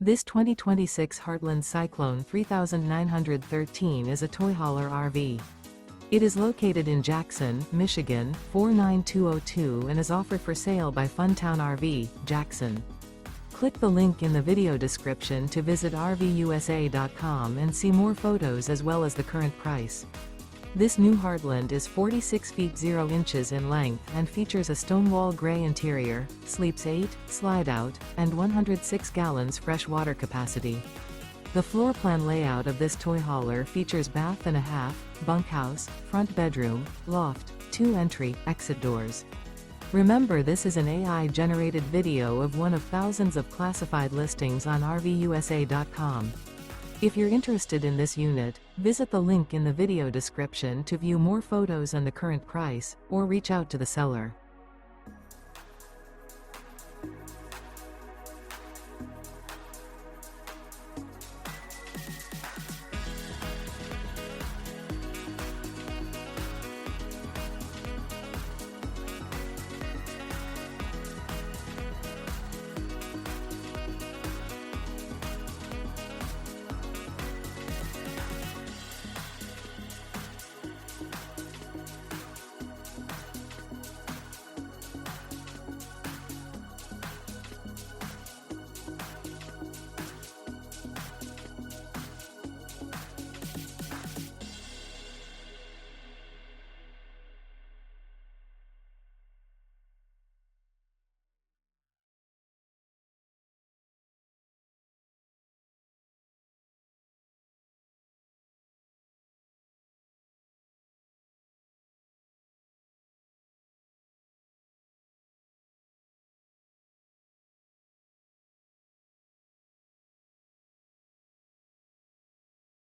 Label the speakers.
Speaker 1: This 2026 Heartland Cyclone 3913 is a toy hauler RV. It is located in Jackson, Michigan, 49202 and is offered for sale by Funtown RV, Jackson. Click the link in the video description to visit RVUSA.com and see more photos as well as the current price. This new Heartland is 46 feet 0 inches in length and features a STONEWALL GRAY interior, sleeps 8, Slideout, and 106 gallons fresh water capacity. The floor plan layout of this toy hauler features bath and a half, bunkhouse, front bedroom, loft, 2 entry, exit doors. Remember, this is an AI-generated video of one of thousands of classified listings on RVUSA.com. If you're interested in this unit, visit the link in the video description to view more photos and the current price, or reach out to the seller.